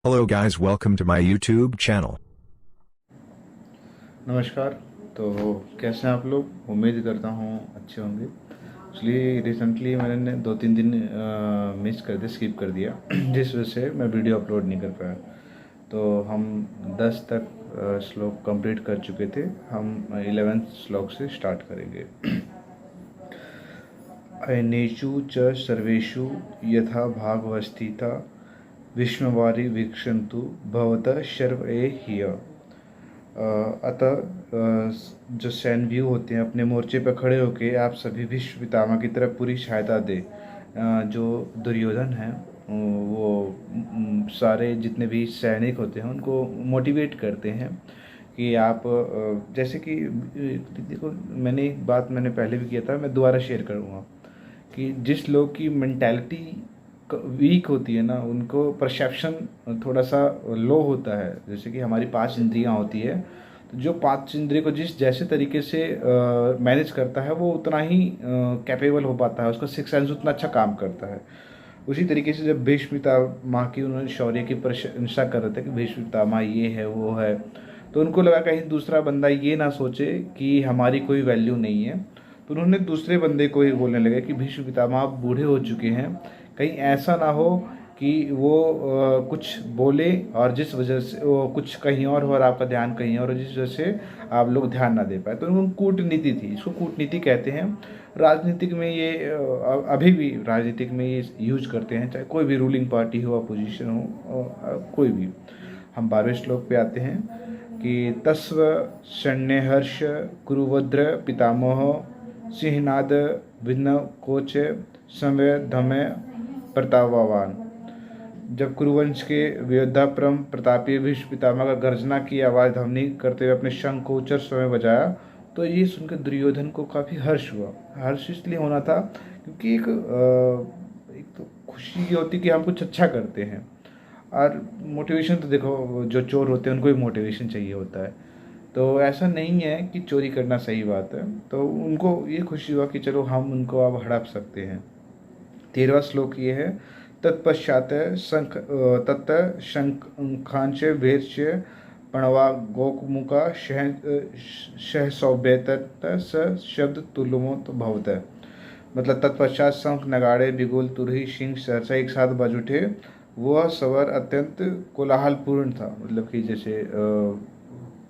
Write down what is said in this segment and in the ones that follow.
Hello guys, welcome to my YouTube channel. नमस्कार। तो कैसे हैं आप लोग? उम्मीद करता हूँ अच्छे होंगे। एक्चुअली रिसेंटली मैंने 2-3 दिन मिस कर दिया, स्किप कर दिया जिस वजह से मैं वीडियो अपलोड नहीं कर पाया। तो हम 10 तक श्लोक कंप्लीट कर चुके थे। हम 11th श्लोक से स्टार्ट करेंगे। अयनेषु च सर्वेषु यथा भागवस्थिता विश्ववारि वीक्षन्तु भवतः सर्वे ह्य। अतः जो सैन्य व्यू होते हैं अपने मोर्चे पर खड़े होकर आप सभी भीष्म पितामह की तरफ पूरी सहायता दे। जो दुर्योधन है वो सारे जितने भी सैनिक होते हैं उनको मोटिवेट करते हैं कि आप जैसे कि देखो, मैंने एक बात मैंने पहले भी किया था, मैं दोबारा शेयर करूँगा कि जिस लोग की मेंटालिटी वीक होती है ना, उनको परसेप्शन थोड़ा सा लो होता है। जैसे कि हमारी 5 इंद्रियां होती है, तो जो 5 इंद्रिय को जिस जैसे तरीके से मैनेज करता है वो उतना ही कैपेबल हो पाता है, उसका सिक्स सेंस उतना अच्छा काम करता है। उसी तरीके से जब भीष्म पितामह की उन्होंने शौर्य की प्रशंसा कर रहे थे कि भीष्म पितामह ये है वो है, तो उनको लगा कहीं दूसरा बंदा ये ना सोचे कि हमारी कोई वैल्यू नहीं है। तो उन्होंने दूसरे बंदे को ही बोलने लगे कि भीष्म पितामह आप बूढ़े हो चुके हैं, कहीं ऐसा ना हो कि वो कुछ बोले और जिस वजह से वो कुछ कहीं और आपका ध्यान कहीं और, जिस वजह से आप लोग ध्यान ना दे पाए। तो उनको कूटनीति थी, इसको कूटनीति कहते हैं। राजनीतिक में ये अभी भी राजनीतिक में ये यूज करते हैं, चाहे कोई भी रूलिंग पार्टी हो, अपोजिशन हो, कोई भी। हम 12वें श्लोक पे आते हैं कि तस्व शण्यहर्ष कुरुवद्र पितामह सिंहनाद भिन्न कोच समय धमय प्रतापवान। जब कुरुवंश के योद्धा परम प्रतापी भीष्म पितामह का गर्जना की आवाज़ ध्वनि करते हुए अपने शंख को उच्च स्वर में बजाया, तो ये सुनकर दुर्योधन को काफ़ी हर्ष हुआ। हर्ष इसलिए होना था क्योंकि एक तो खुशी ये होती कि हम कुछ अच्छा करते हैं, और मोटिवेशन तो देखो, जो चोर होते हैं उनको भी मोटिवेशन चाहिए होता है। तो ऐसा नहीं है कि चोरी करना सही बात है, तो उनको ये खुशी हुआ कि चलो हम उनको अब हड़प सकते हैं। 13वां श्लोक ये है, तत्पश्चात शंख तत् शंखांच वेर्ष्य प्रणवा गोमुका शह सौभ्यत स शब्द तुलमोत भवत। मतलब तत्पश्चात शंख नगाड़े बिगुल तुरही सिंह सहसा एक साथ बज उठे। वह स्वर अत्यंत कोलाहलपूर्ण था। मतलब कि जैसे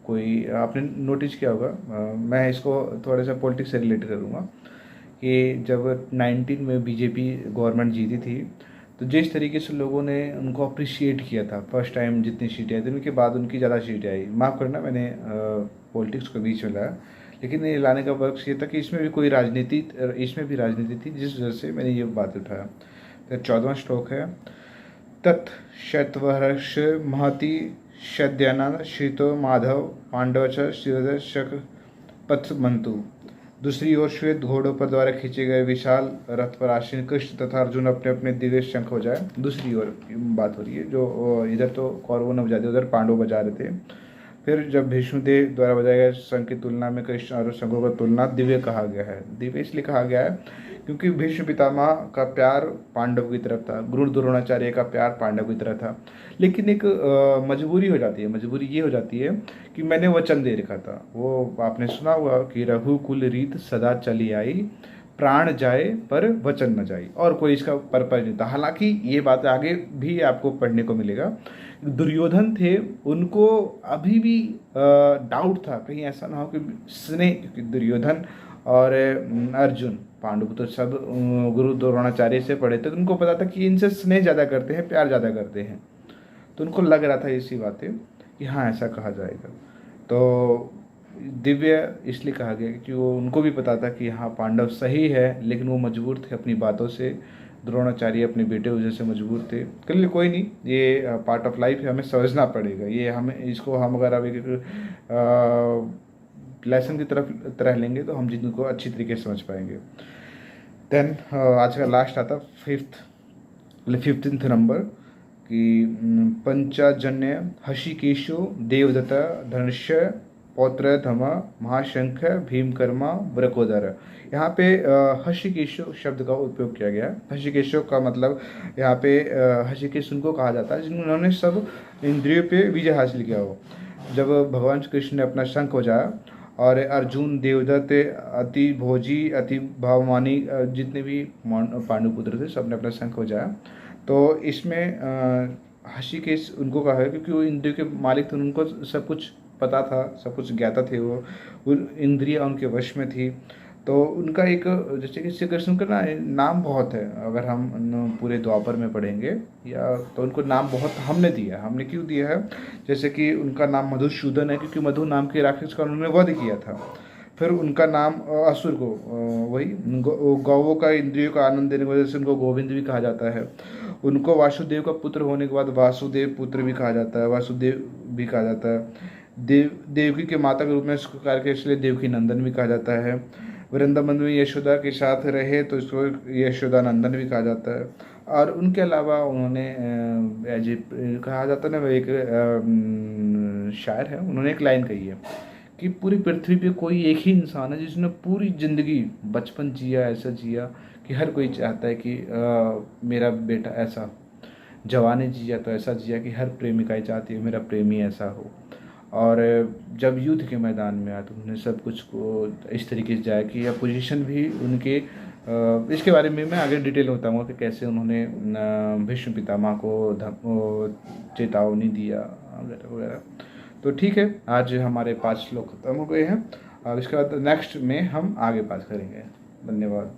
कोई आपने नोटिस किया होगा, मैं इसको थोड़ा सा पॉलिटिक्स से रिलेट करूँगा कि जब 19 में बीजेपी गवर्नमेंट जीती थी, तो जिस तरीके से लोगों ने उनको अप्रिशिएट किया था, फर्स्ट टाइम जितनी सीटें आई थी उनके बाद उनकी ज़्यादा सीटें आई। माफ़ करना, मैंने पॉलिटिक्स को बीच में लाया, लेकिन ये लाने का वर्क ये था कि इसमें भी कोई राजनीति, इसमें भी राजनीति थी, जिस वजह से मैंने ये बात उठाया। तो 14वां श्लोक है, तत् शतवर्ष महति शद्यानंद श्रितो माधव पांडव शक पथ मंतु। दूसरी ओर श्वेत घोड़ों पर द्वारा खींचे गए विशाल रथ पर आसीन कृष्ण तथा अर्जुन अपने अपने दिव्य शंख हो जाए। दूसरी ओर बात हो रही है, जो इधर तो कौरवों ने बजा दिया, उधर पांडव बजा रहे थे। फिर जब भीष्मदेव द्वारा बजाए गए शंख की तुलना में कृष्ण और शंखों का तुलना दिव्य कहा गया है। दिव्य इसलिए कहा गया है क्योंकि भीष्म पितामह का प्यार पांडव की तरफ था, गुरु द्रोणाचार्य का प्यार पांडव की तरफ था। लेकिन एक मजबूरी हो जाती है, मजबूरी ये हो जाती है कि मैंने वचन दे रखा था। वो आपने सुना होगा कि रघुकुल रीत सदा चली आई, प्राण जाए पर वचन न जाए, और कोई इसका पर्पज नहीं था। हालांकि ये बात आगे भी आपको पढ़ने को मिलेगा। दुर्योधन थे, उनको अभी भी डाउट था कहीं ऐसा ना हो कि स्नेह, क्योंकि दुर्योधन और अर्जुन पांडु तो सब गुरु द्रोणाचार्य से पढ़े थे, तो उनको पता था कि इनसे स्नेह ज़्यादा करते हैं, प्यार ज़्यादा करते हैं। तो उनको लग रहा था इसी बातें कि हाँ ऐसा कहा जाएगा। तो दिव्य इसलिए कहा गया क्योंकि वो उनको भी पता था कि हाँ पांडव सही है, लेकिन वो मजबूर थे अपनी बातों से। द्रोणाचार्य अपने बेटे वजह से मजबूर थे। चलिए कोई नहीं, ये पार्ट ऑफ लाइफ है, हमें समझना पड़ेगा। ये हमें इसको हम अगर अभी लेसन की तरह लेंगे तो हम जिनको अच्छी तरीके से समझ पाएंगे। देन आज का लास्ट आता 15th नंबर कि पंचाजन्य हशिकेशो देवदत्ता धनुष्य पौत्र धम महाशंख भीमकर्मा वृकोदर। यहाँ पे हषिकेशो शब्द का उपयोग किया गया। हषिकेशो का मतलब यहाँ पे हषिकेश उनको कहा जाता है जिन्होंने सब इंद्रियों पे विजय हासिल किया हो। जब भगवान श्री कृष्ण ने अपना शंख बजाया और अर्जुन, देवदत्त, अति भोजी, अति भावमानी जितने भी पांडुपुत्र थे सबने अपना शंख बजाया। तो इसमें हषिकेश उनको कहा है क्योंकि वो इंद्रियों के मालिक थे, उनको सब कुछ पता था, सब कुछ ज्ञाता थे, वो इंद्रियां उनके वश में थी। तो उनका एक, जैसे कि श्री कृष्ण का नाम बहुत है, अगर हम पूरे द्वापर में पढ़ेंगे या तो उनको नाम बहुत हमने दिया है। हमने क्यों दिया है? जैसे कि उनका नाम मधुसूदन है क्योंकि मधु नाम के राक्षस का उन्होंने वध किया था। फिर उनका नाम असुर को वही गौवों का इंद्रियों का आनंद देने की वजह से उनको गोविंद भी कहा जाता है। उनको वासुदेव का पुत्र होने के बाद वासुदेव पुत्र भी कहा जाता है, वासुदेव भी कहा जाता है। देवकी के माता के रूप में इसको करके इसलिए देवकी नंदन भी कहा जाता है। वृंदावन में यशोदा के साथ रहे तो इसको यशोदा नंदन भी कहा जाता है। और उनके अलावा उन्होंने एज कहा जाता है ना, एक शायर है, उन्होंने एक लाइन कही है कि पूरी पृथ्वी पे कोई एक ही इंसान है जिसने पूरी ज़िंदगी बचपन जिया, ऐसा जिया कि हर कोई चाहता है कि मेरा बेटा ऐसा, जवानी जिया तो ऐसा जिया कि हर प्रेमिकाएँ चाहती है मेरा प्रेमी ऐसा हो। और जब युद्ध के मैदान में आया तो उन्होंने सब कुछ को इस तरीके से जाया कि यह पोजीशन भी उनके इसके बारे में मैं आगे डिटेल में बताऊँगा कि कैसे उन्होंने भीष्म पितामह को चेतावनी दिया वगैरह वगैरह। तो ठीक है, आज हमारे 5 श्लोक खत्म हो गए हैं। अब इसके बाद नेक्स्ट में हम आगे बात करेंगे। धन्यवाद।